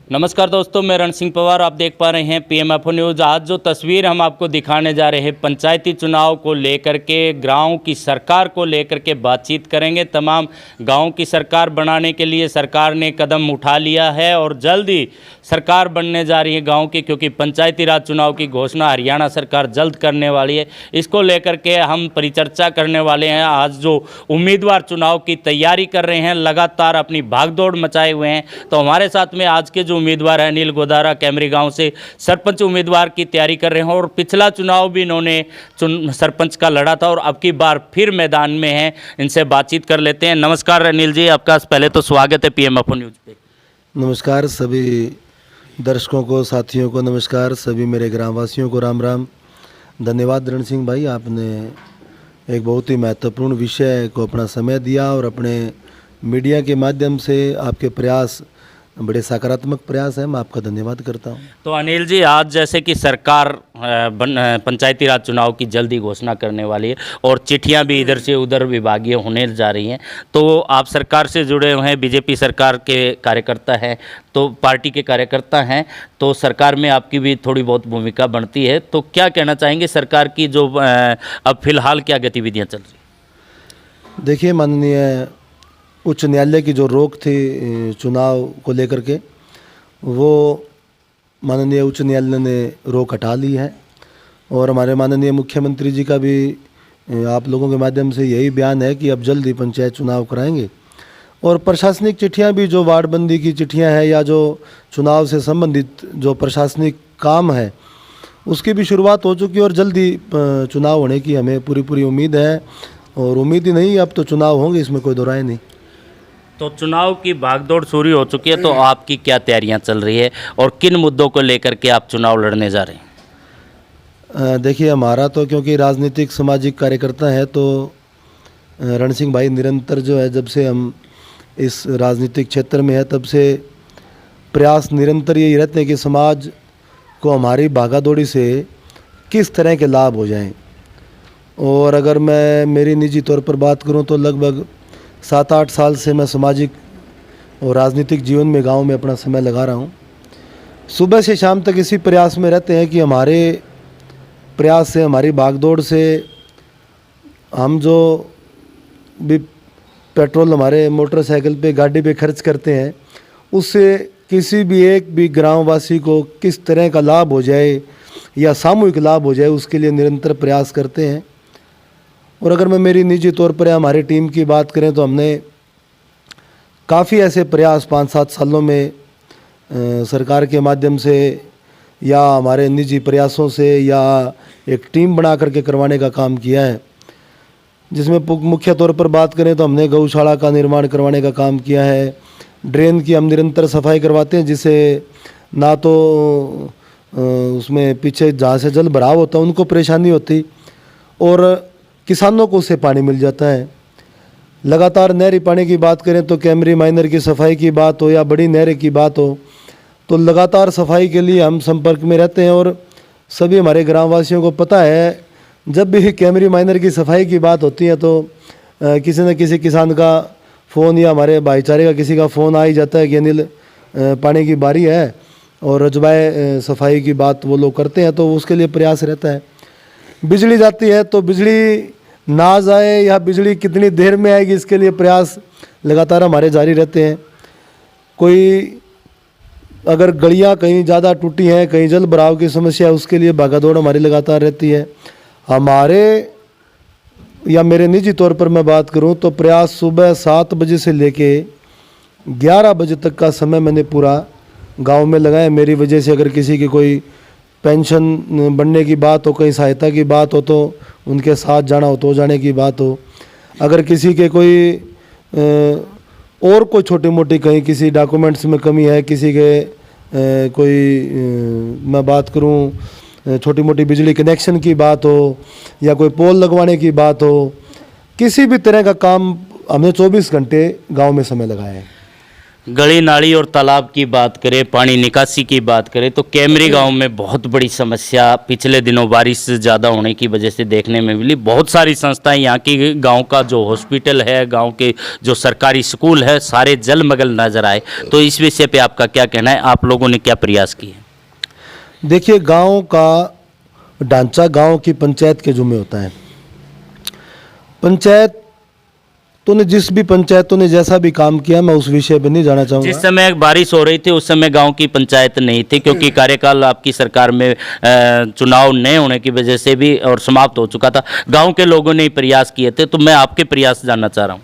नमस्कार दोस्तों, मैं रण सिंह पवार। आप देख पा रहे हैं पीएमएफओ न्यूज़। आज जो तस्वीर हम आपको दिखाने जा रहे हैं, पंचायती चुनाव को लेकर के, गांव की सरकार को लेकर के बातचीत करेंगे। तमाम गांव की सरकार बनाने के लिए सरकार ने कदम उठा लिया है और जल्द ही सरकार बनने जा रही है गांव की, क्योंकि पंचायती राज चुनाव की घोषणा हरियाणा सरकार जल्द करने वाली है। इसको लेकर के हम परिचर्चा करने वाले हैं। आज जो उम्मीदवार चुनाव की तैयारी कर रहे हैं, लगातार अपनी भागदौड़ मचाए हुए हैं, तो हमारे साथ में आज के जो उम्मीदवार है अनिल गोदारा कैमरी गांव से सरपंच उम्मीदवार की तैयारी कर रहे हैं और पिछला चुनाव भी इन्होंने सरपंच का लड़ा था और अब की बार फिर मैदान में हैं। इनसे बातचीत कर लेते हैं। नमस्कार अनिल जी, आपका पहले तो स्वागत है पीएमएफओ न्यूज़ पे। नमस्कार सभी दर्शकों को, साथियों को नमस्कार, सभी मेरे ग्रामवासियों को राम राम। धन्यवाद रण सिंह भाई, आपने एक बहुत ही महत्वपूर्ण विषय को अपना समय दिया और अपने मीडिया के माध्यम से आपके प्रयास बड़े सकारात्मक प्रयास हैं। मैं आपका धन्यवाद करता हूं। तो अनिल जी, आज जैसे कि सरकार पंचायती राज चुनाव की जल्दी घोषणा करने वाली है और चिट्ठियां भी इधर से उधर विभागीय होने जा रही हैं, तो आप सरकार से जुड़े हुए हैं, बीजेपी सरकार के कार्यकर्ता हैं, तो पार्टी के कार्यकर्ता हैं, तो सरकार में आपकी भी थोड़ी बहुत भूमिका बनती है। तो क्या कहना चाहेंगे सरकार की जो अब फिलहाल क्या गतिविधियाँ चल रही? देखिए, माननीय उच्च न्यायालय की जो रोक थी चुनाव को लेकर के, वो माननीय उच्च न्यायालय ने रोक हटा ली है और हमारे माननीय मुख्यमंत्री जी का भी आप लोगों के माध्यम से यही बयान है कि अब जल्द ही पंचायत चुनाव कराएंगे। और प्रशासनिक चिट्ठियां भी, जो वार्डबंदी की चिट्ठियां हैं या जो चुनाव से संबंधित जो प्रशासनिक काम है, उसकी भी शुरुआत हो चुकी है और जल्दी चुनाव होने की हमें पूरी उम्मीद है। और उम्मीद ही नहीं, अब तो चुनाव होंगे, इसमें कोई दो राय नहीं। तो चुनाव की भागदौड़ शुरू हो चुकी है, तो आपकी क्या तैयारियां चल रही है और किन मुद्दों को लेकर के आप चुनाव लड़ने जा रहे हैं? देखिए, हमारा तो क्योंकि राजनीतिक सामाजिक कार्यकर्ता है, तो रण सिंह भाई निरंतर जो है, जब से हम इस राजनीतिक क्षेत्र में है तब से प्रयास निरंतर यही रहते हैं कि समाज को हमारी भागादौड़ी से किस तरह के लाभ हो जाएं। और अगर मैं मेरी निजी तौर पर बात करूं तो लगभग 7-8 साल से मैं सामाजिक और राजनीतिक जीवन में गांव में अपना समय लगा रहा हूं। सुबह से शाम तक इसी प्रयास में रहते हैं कि हमारे प्रयास से, हमारी भागदौड़ से हम जो भी पेट्रोल हमारे मोटरसाइकिल पे, गाड़ी पे खर्च करते हैं, उससे किसी भी एक भी ग्रामवासी को किस तरह का लाभ हो जाए या सामूहिक लाभ हो जाए, उसके लिए निरंतर प्रयास करते हैं। और अगर मैं मेरी निजी तौर पर हमारी टीम की बात करें तो हमने काफ़ी ऐसे प्रयास 5-7 सालों में सरकार के माध्यम से या हमारे निजी प्रयासों से या एक टीम बना करके करवाने का काम किया है, जिसमें मुख्य तौर पर बात करें तो हमने गौशाला का निर्माण करवाने का काम किया है। ड्रेन की हम निरंतर सफाई करवाते हैं, जिससे ना तो उसमें पीछे जहाँ से जल भराव होता है उनको परेशानी होती और किसानों को उससे पानी मिल जाता है। लगातार नहरी पानी की बात करें तो कैमरी माइनर की सफाई की बात हो या बड़ी नहरें की बात हो, तो लगातार सफाई के लिए हम संपर्क में रहते हैं। और सभी हमारे ग्रामवासियों को पता है, जब भी कैमरी माइनर की सफाई की बात होती है तो किसी न किसी किसान का फ़ोन या हमारे भाईचारे का किसी का फ़ोन आ ही जाता है कि अनिल पानी की बारी है, और रजवाए सफाई की बात वो लोग करते हैं, तो उसके लिए प्रयास रहता है। बिजली जाती है तो बिजली ना जाए या बिजली कितनी देर में आएगी, इसके लिए प्रयास लगातार हमारे जारी रहते हैं। कोई अगर गलियां कहीं ज़्यादा टूटी हैं, कहीं जल भराव की समस्या है, उसके लिए भागादौड़ हमारी लगातार रहती है। हमारे या मेरे निजी तौर पर मैं बात करूं तो प्रयास सुबह 7 बजे से लेके 11 बजे तक का समय मैंने पूरा गांव में लगाया। मेरी वजह से अगर किसी की कोई पेंशन बनने की बात हो, कहीं सहायता की बात हो, तो उनके साथ जाना हो, तो जाने की बात हो। अगर किसी के कोई और कोई छोटी मोटी कहीं किसी डॉक्यूमेंट्स में कमी है, किसी के मैं बात करूं छोटी मोटी बिजली कनेक्शन की बात हो या कोई पोल लगवाने की बात हो, किसी भी तरह का काम हमने 24 घंटे गांव में समय लगाया है। गली नाली और तालाब की बात करें, पानी निकासी की बात करें तो कैमरी गांव में बहुत बड़ी समस्या पिछले दिनों बारिश ज़्यादा होने की वजह से देखने में मिली। बहुत सारी संस्थाएं, यहाँ की गांव का जो हॉस्पिटल है, गांव के जो सरकारी स्कूल है, सारे जलमग्न नजर आए। तो इस विषय पे आपका क्या कहना है? आप लोगों ने क्या प्रयास किए? देखिए, गांव का ढांचा गांव की पंचायत के जुम्मे होता है। पंचायत तो ने जिस भी पंचायतों ने जैसा भी काम किया, मैं उस विषय पे नहीं जाना चाहूँगा। जिस समय बारिश हो रही थी उस समय गांव की पंचायत नहीं थी, क्योंकि कार्यकाल आपकी सरकार में चुनाव नहीं होने की वजह से भी और समाप्त हो चुका था। गांव के लोगों ने ही प्रयास किए थे, तो मैं आपके प्रयास जानना चाह रहा हूँ।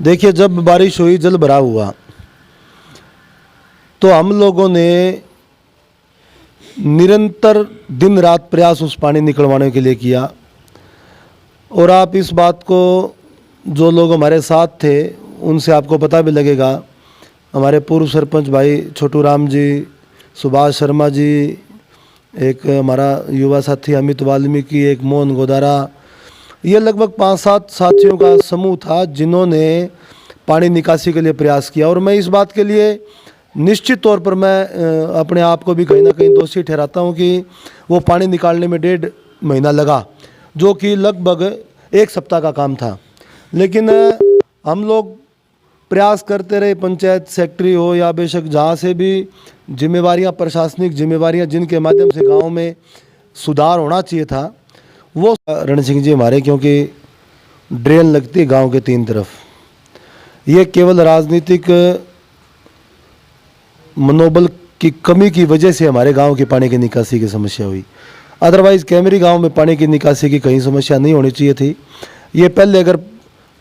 देखिए, जब बारिश हुई, जल भराव हुआ, तो हम लोगों ने निरंतर दिन रात प्रयास उस पानी निकलवाने के लिए किया। और आप इस बात को, जो लोग हमारे साथ थे उनसे आपको पता भी लगेगा। हमारे पूर्व सरपंच भाई छोटू राम जी, सुभाष शर्मा जी, एक हमारा युवा साथी अमित वाल्मीकि, एक मोहन गोदारा, ये लगभग 5-7 साथियों का समूह था जिन्होंने पानी निकासी के लिए प्रयास किया। और मैं इस बात के लिए निश्चित तौर पर मैं अपने आप को भी कहीं ना कहीं दोषी ठहराता हूँ कि वो पानी निकालने में 1.5 महीना लगा, जो कि लगभग 1 सप्ताह का काम था। लेकिन हम लोग प्रयास करते रहे, पंचायत सेक्रेटरी हो या बेशक जहाँ से भी जिम्मेवारियाँ, प्रशासनिक जिम्मेवारियाँ जिनके माध्यम से गांव में सुधार होना चाहिए था, वो रण सिंह जी हमारे, क्योंकि ड्रेन लगती है गांव के 3 तरफ, ये केवल राजनीतिक मनोबल की कमी की वजह से हमारे गांव की पानी की निकासी की समस्या हुई। अदरवाइज़ कैमरी गांव में पानी की निकासी की कहीं समस्या नहीं होनी चाहिए थी। ये पहले अगर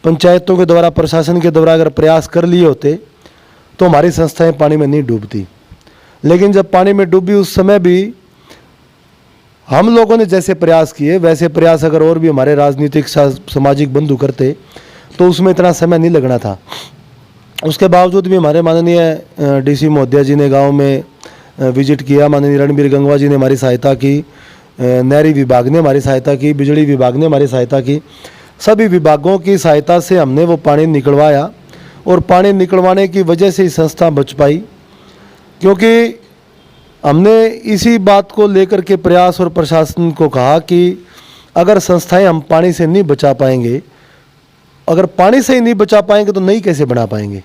पंचायतों के द्वारा, प्रशासन के द्वारा अगर प्रयास कर लिए होते तो हमारी संस्थाएं पानी में नहीं डूबती। लेकिन जब पानी में डूबी, उस समय भी हम लोगों ने जैसे प्रयास किए, वैसे प्रयास अगर और भी हमारे राजनीतिक सामाजिक बंधु करते तो उसमें इतना समय नहीं लगना था। उसके बावजूद भी हमारे माननीय डीसी महोदया जी ने गांव में विजिट किया, माननीय रणबीर गंगवा जी ने हमारी सहायता की, नहरी विभाग ने हमारी सहायता की, बिजली विभाग ने हमारी सहायता की। सभी विभागों की सहायता से हमने वो पानी निकलवाया और पानी निकलवाने की वजह से ही संस्था बच पाई, क्योंकि हमने इसी बात को लेकर के प्रयास और प्रशासन को कहा कि अगर संस्थाएं हम पानी से नहीं बचा पाएंगे, अगर पानी से ही नहीं बचा पाएंगे तो नई कैसे बना पाएंगे।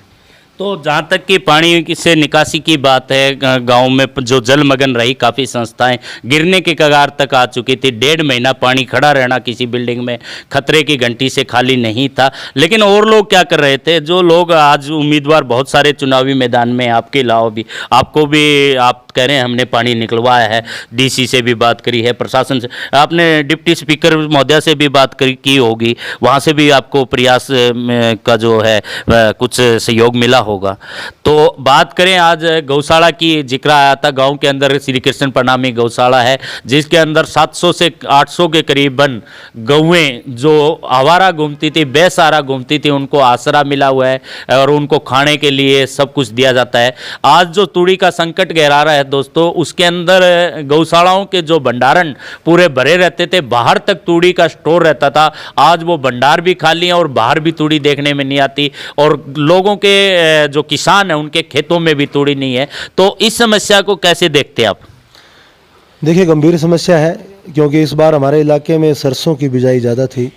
तो जहाँ तक कि पानी से निकासी की बात है, गांव में जो जलमग्न रही, काफ़ी संस्थाएं गिरने के कगार तक आ चुकी थी। 1.5 महीना पानी खड़ा रहना किसी बिल्डिंग में खतरे की घंटी से खाली नहीं था। लेकिन और लोग क्या कर रहे थे? जो लोग आज उम्मीदवार बहुत सारे चुनावी मैदान में, आपके अलावा भी, आपको भी आप कह रहे हैं हमने पानी निकलवाया है, डीसी से भी बात करी है, प्रशासन से, आपने डिप्टी स्पीकर महोदया से भी बात की होगी, वहाँ से भी आपको प्रयास का जो है कुछ सहयोग मिला होगा। तो बात करें, आज गौशाला की जिक्र आया था। गांव के अंदर श्री कृष्ण प्रणामी गौशाला है, जिसके अंदर 700 से 800 के करीबन गौएं जो आवारा घूमती थी, बेसहारा घूमती थी, उनको आसरा मिला हुआ है और उनको खाने के लिए सब कुछ दिया जाता है। आज जो तूड़ी का संकट गहरा रहा है दोस्तों, उसके अंदर गौशालाओं के जो भंडारण पूरे भरे रहते थे, बाहर तक तूड़ी का स्टोर रहता था। आज वो भंडार भी खाली हैं और बाहर भी तूड़ी देखने में नहीं आती, और लोगों के जो किसान है उनके खेतों में भी तूड़ी नहीं है। तो इस समस्या को कैसे देखते हैं आप? देखिए, गंभीर समस्या है, क्योंकि इस बार हमारे इलाके में सरसों की बिजाई ज़्यादा थी।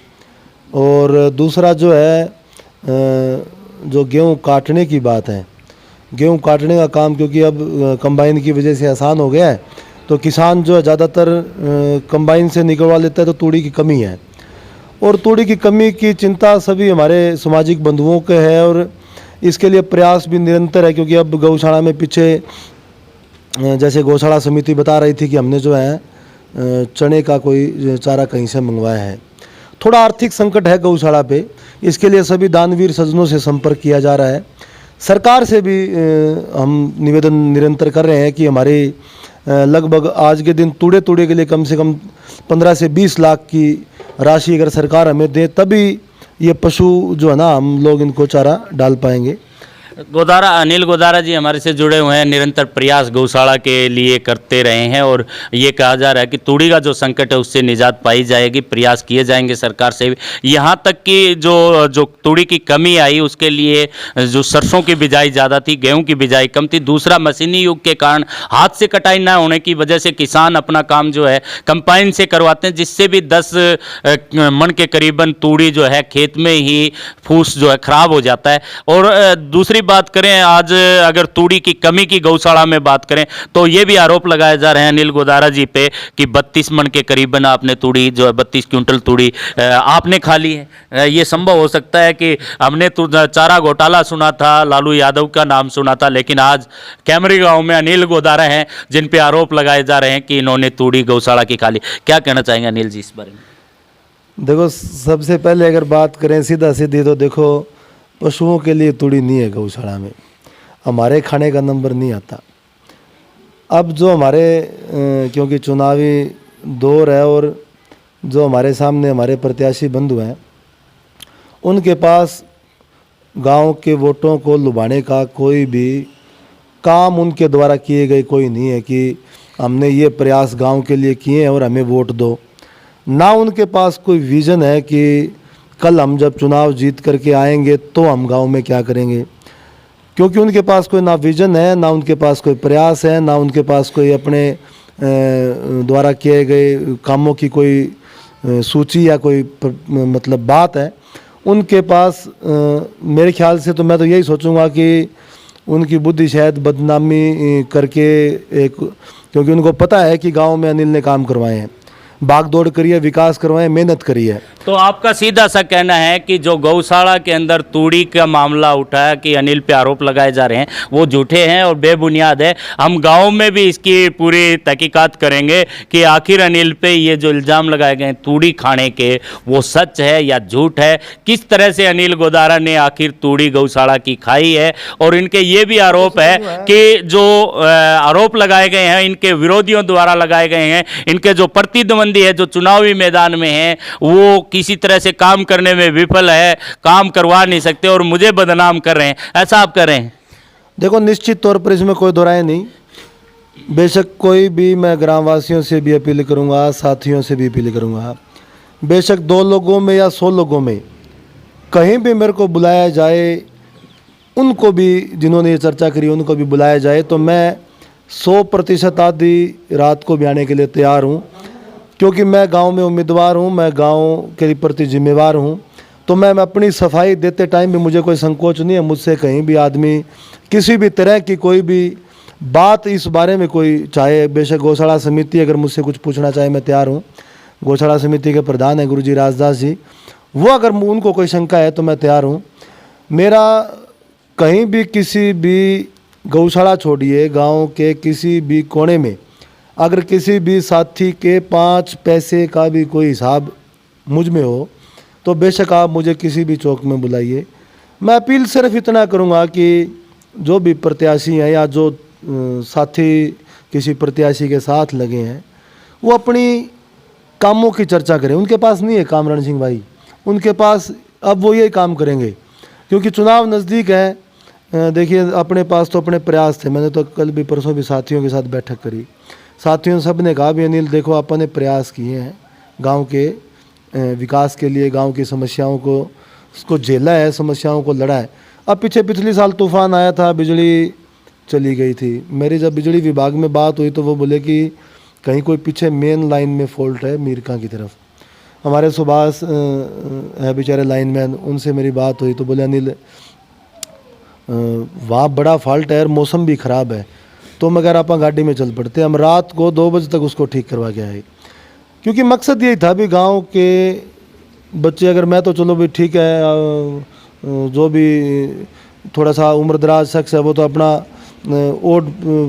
और दूसरा जो है, जो गेहूँ काटने की बात है, गेहूँ काटने का काम क्योंकि अब कंबाइन की वजह से आसान हो गया है, तो किसान जो है ज़्यादातर कंबाइन से निकलवा लेता है, तो तूड़ी की कमी है। और तूड़ी की कमी की चिंता सभी हमारे सामाजिक बंधुओं के है, और इसके लिए प्रयास भी निरंतर है। क्योंकि अब गौशाला में पीछे जैसे गौशाला समिति बता रही थी कि हमने जो है चने का कोई चारा कहीं से मंगवाया है। थोड़ा आर्थिक संकट है गौशाला पे, इसके लिए सभी दानवीर सज्जनों से संपर्क किया जा रहा है। सरकार से भी हम निवेदन निरंतर कर रहे हैं कि हमारे लगभग आज के दिन तूड़े के लिए कम से कम 15 से 20 लाख की राशि अगर सरकार हमें दे, तभी ये पशु जो है ना, हम लोग इनको चारा डाल पाएंगे। गोदारा अनिल गोदारा जी हमारे से जुड़े हुए हैं, निरंतर प्रयास गौशाला के लिए करते रहे हैं और ये कहा जा रहा है कि तूड़ी का जो संकट है उससे निजात पाई जाएगी, प्रयास किए जाएंगे सरकार से भी। यहाँ तक कि जो जो तूड़ी की कमी आई उसके लिए जो सरसों की बिजाई ज़्यादा थी, गेहूं की बिजाई कम थी, दूसरा मशीनी युग के कारण हाथ से कटाई ना होने की वजह से किसान अपना काम जो है कंपाइन से करवाते हैं, जिससे भी 10 मन के करीबन तूड़ी जो है खेत में ही फूस जो है खराब हो जाता है। और दूसरी बात करें, आज अगर तूड़ी की कमी की गौशाला में बात करें तो ये भी आरोप लगाए जा रहे हैं अनिल गोदारा जी पे कि 32 मन के करीबन आपने तूड़ी जो है 32 क्विंटल तूड़ी आपने खा ली है। ये संभव हो सकता है कि हमने चारा घोटाला सुना था, लालू यादव का नाम सुना था, लेकिन आज कैमरी गांव में अनिल गोदारा हैं जिन पे आरोप लगाए जा रहे हैं कि इन्होंने तूड़ी गौशाला की खा ली। क्या कहना चाहेंगे अनिल जी इस बारे में? देखो, सबसे पहले अगर बात करें सीधा सीधी तो देखो, पशुओं के लिए तूड़ी नहीं है गौशाला में, हमारे खाने का नंबर नहीं आता। अब जो हमारे क्योंकि चुनावी दौर है और जो हमारे सामने हमारे प्रत्याशी बंधु हैं उनके पास गांव के वोटों को लुभाने का कोई भी काम उनके द्वारा किए गए कोई नहीं है कि हमने ये प्रयास गांव के लिए किए हैं और हमें वोट दो। ना उनके पास कोई विज़न है कि कल हम जब चुनाव जीत करके आएंगे तो हम गांव में क्या करेंगे, क्योंकि उनके पास कोई ना विज़न है, ना उनके पास कोई प्रयास है, ना उनके पास कोई अपने द्वारा किए गए कामों की कोई सूची या कोई मतलब बात है उनके पास। मेरे ख्याल से तो मैं तो यही सोचूंगा कि उनकी बुद्धि शायद बदनामी करके क्योंकि उनको पता है कि गांव में अनिल ने काम करवाए हैं, भागदौड़ करी है, विकास करवाए, मेहनत करी है। तो आपका सीधा सा कहना है कि जो गौशाला के अंदर तूड़ी का मामला उठा है कि अनिल पे आरोप लगाए जा रहे हैं वो झूठे हैं और बेबुनियाद है। हम गांव में भी इसकी पूरी तहकीकात करेंगे कि आखिर अनिल पे ये जो इल्ज़ाम लगाए गए हैं तूड़ी खाने के वो सच है या झूठ है, किस तरह से अनिल गोदारा ने आखिर तूड़ी गौशाला की खाई है। और इनके ये भी आरोप है कि जो आरोप लगाए गए हैं इनके विरोधियों द्वारा लगाए गए हैं, इनके जो प्रतिद्वंदी है जो चुनावी मैदान में है वो किसी तरह से काम करने में विफल है, काम करवा नहीं सकते और मुझे बदनाम कर रहे हैं, ऐसा आप कर रहे हैं? देखो, निश्चित तौर पर इसमें कोई दोराय नहीं। बेशक कोई भी, मैं ग्रामवासियों से भी अपील करूंगा, साथियों से भी अपील करूंगा, बेशक 2 लोगों में या 100 लोगों में कहीं भी मेरे को बुलाया जाए, उनको भी जिन्होंने ये चर्चा करी उनको भी बुलाया जाए तो मैं 100% आधी रात को भी आने के लिए तैयार हूँ, क्योंकि मैं गांव में उम्मीदवार हूं, मैं गांव के प्रति जिम्मेवार हूं। तो मैं अपनी सफाई देते टाइम भी मुझे कोई संकोच नहीं है। मुझसे कहीं भी आदमी किसी भी तरह की कोई भी बात इस बारे में कोई चाहे, बेशक गौशाला समिति अगर मुझसे कुछ पूछना चाहे मैं तैयार हूं। गौशाला समिति के प्रधान हैं गुरुजी राजदास जी, वो अगर उनको कोई शंका है तो मैं तैयार हूँ। मेरा कहीं भी किसी भी गौशाला छोड़िए, गाँव के किसी भी कोने में अगर किसी भी साथी के 5 पैसे का भी कोई हिसाब मुझ में हो तो बेशक आप मुझे किसी भी चौक में बुलाइए। मैं अपील सिर्फ इतना करूंगा कि जो भी प्रत्याशी हैं या जो साथी किसी प्रत्याशी के साथ लगे हैं वो अपनी कामों की चर्चा करें। उनके पास नहीं है काम रण सिंह भाई, उनके पास अब वो यही काम करेंगे क्योंकि चुनाव नज़दीक है। देखिए, अपने पास तो अपने प्रयास थे। मैंने तो कल भी परसों भी साथियों के साथ बैठक करी, साथियों सब ने कहा भी अनिल देखो आपने प्रयास किए हैं गांव के विकास के लिए, गांव की समस्याओं को उसको झेला है, समस्याओं को लड़ा है। अब पिछले साल तूफान आया था, बिजली चली गई थी। मेरी जब बिजली विभाग में बात हुई तो वो बोले कि कहीं कोई पीछे मेन लाइन में फॉल्ट है मीरका की तरफ। हमारे सुभाष है बेचारे लाइनमैन, उनसे मेरी बात हुई तो बोले अनिल वहाँ बड़ा फॉल्ट है और मौसम भी ख़राब है। तो मगर आप गाड़ी में चल पड़ते, हम रात को 2 बजे तक उसको ठीक करवा के आए, क्योंकि मकसद यही था भी गांव के बच्चे, अगर मैं तो चलो भी ठीक है, जो भी थोड़ा सा उम्रदराज शख्स है वो तो अपना ओढ़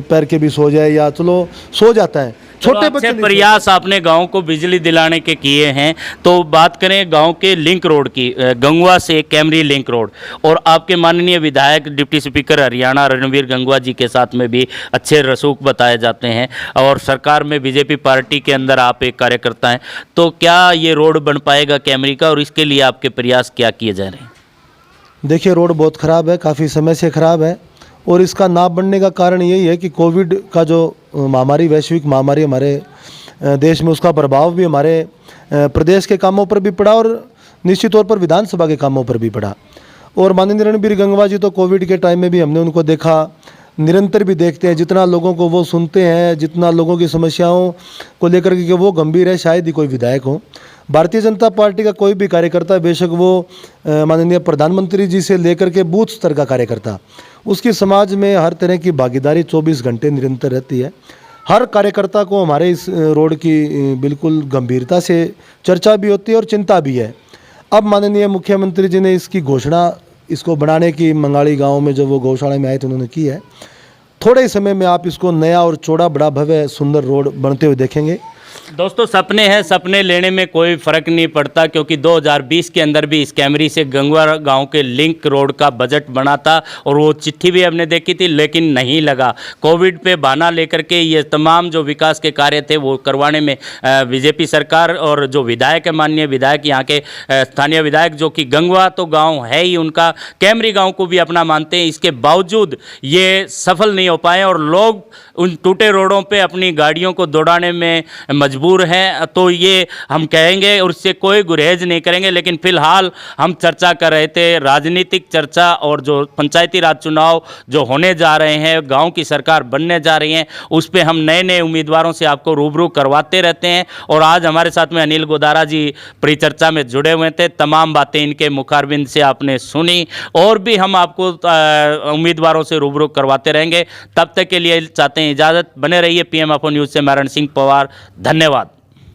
पैर के भी सो जाए या चलो सो जाता है, छोटे बच्चे प्रयास आपने गांव को बिजली दिलाने के किए हैं। तो बात करें गांव के लिंक रोड की, गंगवा से कैमरी लिंक रोड, और आपके माननीय विधायक डिप्टी स्पीकर हरियाणा रणवीर गंगवा जी के साथ में भी अच्छे रसूख बताए जाते हैं और सरकार में बीजेपी पार्टी के अंदर आप एक कार्यकर्ता हैं, तो क्या ये रोड बन पाएगा कैमरी का और इसके लिए आपके प्रयास क्या किए जा रहे हैं? देखिए रोड बहुत ख़राब है, काफ़ी समय से ख़राब है और इसका ना बनने का कारण यही है कि कोविड का जो महामारी, वैश्विक महामारी हमारे देश में, उसका प्रभाव भी हमारे प्रदेश के कामों पर भी पड़ा और निश्चित तौर पर विधानसभा के कामों पर भी पड़ा। और माननीय रणबीर गंगवा जी तो कोविड के टाइम में भी हमने उनको देखा, निरंतर भी देखते हैं, जितना लोगों को वो सुनते हैं, जितना लोगों की समस्याओं को लेकर के वो गंभीर है, शायद ही कोई विधायक हो। भारतीय जनता पार्टी का कोई भी कार्यकर्ता, बेशक वो माननीय प्रधानमंत्री जी से लेकर के बूथ स्तर का कार्यकर्ता, उसकी समाज में हर तरह की भागीदारी 24 घंटे निरंतर रहती है। हर कार्यकर्ता को हमारे इस रोड की बिल्कुल गंभीरता से चर्चा भी होती है और चिंता भी है। अब माननीय मुख्यमंत्री जी ने इसकी घोषणा, इसको बनाने की, मंगाड़ी गांव में जो वो गौशाला में आए थे उन्होंने की है। थोड़े ही समय में आप इसको नया और चौड़ा, बड़ा, भव्य, सुंदर रोड बनते हुए देखेंगे। दोस्तों सपने हैं, सपने लेने में कोई फ़र्क नहीं पड़ता, क्योंकि 2020 के अंदर भी इस कैमरी से गंगवा गांव के लिंक रोड का बजट बना था और वो चिट्ठी भी हमने देखी थी, लेकिन नहीं लगा। कोविड पे बहाना लेकर के ये तमाम जो विकास के कार्य थे वो करवाने में बीजेपी सरकार और जो विधायक है, माननीय विधायक, यहाँ के स्थानीय विधायक, जो कि गंगवा तो गाँव है ही उनका, कैमरी गाँव को भी अपना मानते हैं, इसके बावजूद ये सफल नहीं हो पाए और लोग उन टूटे रोडों पर अपनी गाड़ियों को दौड़ाने में मजबूर हैं। तो ये हम कहेंगे और उससे कोई गुरेज नहीं करेंगे। लेकिन फिलहाल हम चर्चा कर रहे थे, राजनीतिक चर्चा, और जो पंचायती राज चुनाव जो होने जा रहे हैं, गांव की सरकार बनने जा रही है, उस पर हम नए नए उम्मीदवारों से आपको रूबरू करवाते रहते हैं। और आज हमारे साथ में अनिल गोदारा जी परिचर्चा में जुड़े हुए थे, तमाम बातें इनके मुखारबिंद से आपने सुनी, और भी हम आपको उम्मीदवारों से रूबरू करवाते रहेंगे। तब तक के लिए चाहते हैं इजाज़त। बने रहिए PM आपो न्यूज़ से। मैं रण सिंह पवार, धन्यवाद।